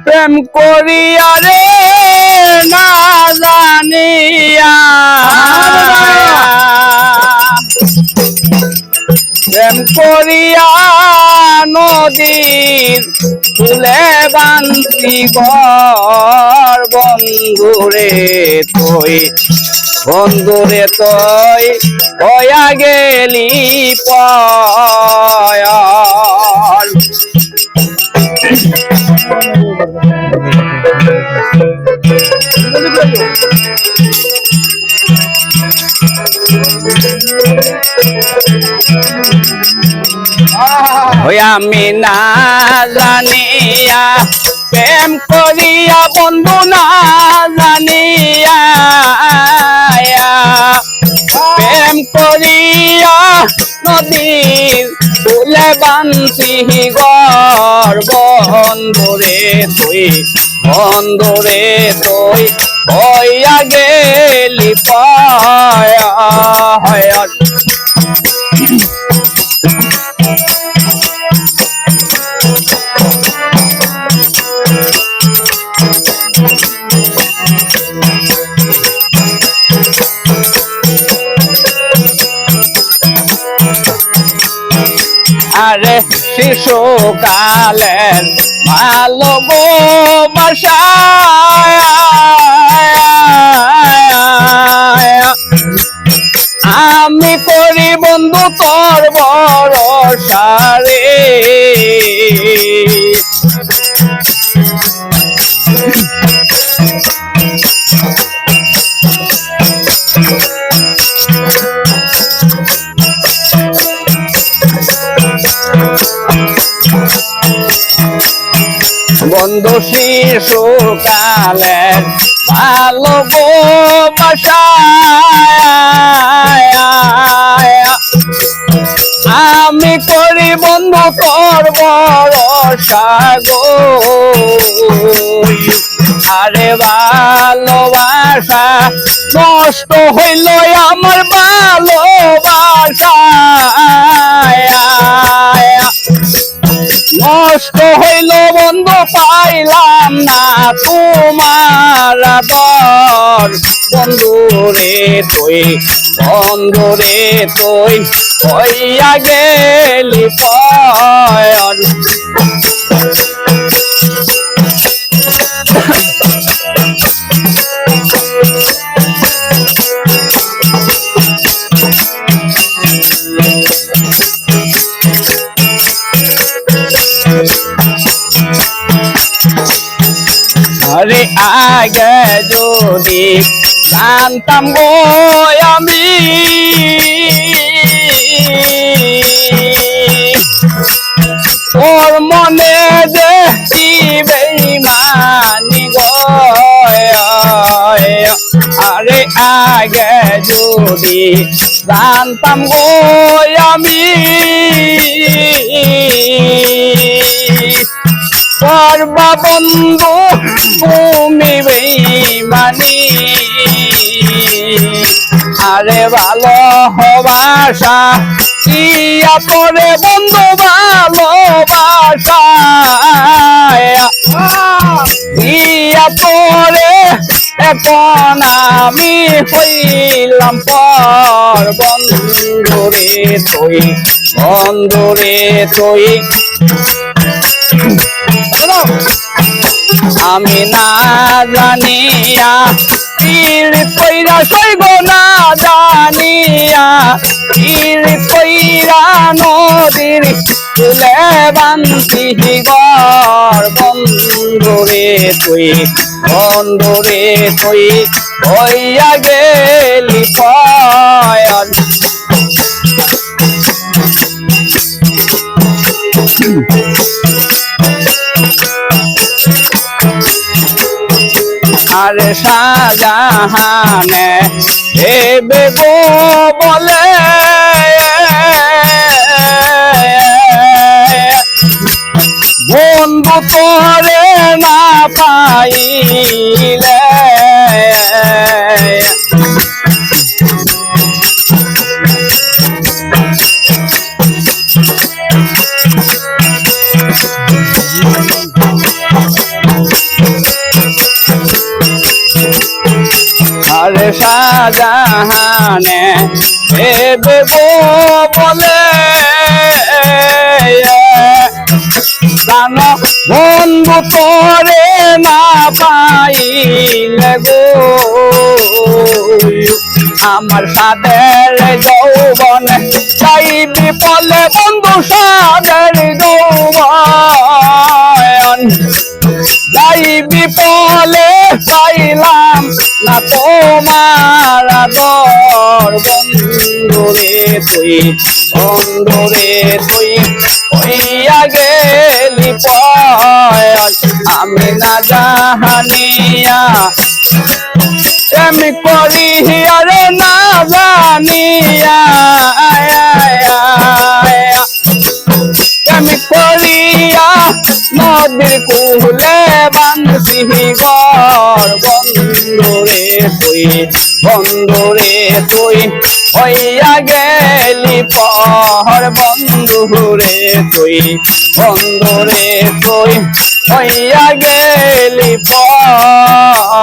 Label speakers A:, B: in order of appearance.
A: প্রেম করিয়া রে না জানিয়া প্রেম করিয়া নদীর তুলে বান্তি ঘর বন্ধুরে তুই হইয়া গেলি পয়ল আমি না জানিয়া প্রেম করিয়া বন্ধু না জানিয়া প্রেম করিয়া নদীর তুলে বান্তি ঘর বন্ধুরে তুই হইয়া গেলি পয়ল আরে শিশুকালের ভালোবাসা আমি করি বন্ধু তোর ভরসা রে বন্ধু শিশুকালের ভালোবাসা আমি করি বন্ধু তোর ভরসা গো আরে ভালোবাসা নষ্ট হইল আমার ভালোবাসা নষ্ট হইল বন্ধু পাইলাম না তোমার আদর বন্ধুরে তুই হইয়া গেলি পয়ল আরে আগে যদি জানতাম গো আমি তোর মনে যে বেঈমানি গো আরে আগে যদি জানতাম গো আমি করবা বন্ধু তুমি বেঈমানি আরে ভালোবাসা ইয়া করে বন্ধু ভালোবাসা ইয়া করে এখন আমি হইলাম পর বন্ধুরে তুই আমি না জানিয়া তীর কইরা সইব না জানিয়া তীর কইরা নদীর তুলে বান্তি ঘর বন্ধুরে তুই হইয়া গেলি পয়ল আরে শাহজাহানে হেবে গো বলে বন্ধু তোরে না পাইলে শাহজাহানে এবে গো বলে জানো বন্ধু তোরে না পাইলে গো আমার সাদের যৌবন চাইবি বলে বন্ধু সাদের যৌবন চাইবি বলে পাইলাম না তোমার আদর বন্ধুরে তুই হইয়া গেলি পয়স আমি না জানিয়া প্রেম করি আরে না জানিয়া প্রেম করিয়া নদীর কুলে বানসি ঘর বন্ধুরে তুই হইয়া গেলি পর বন্ধুরে তুই হইয়া গেলি পর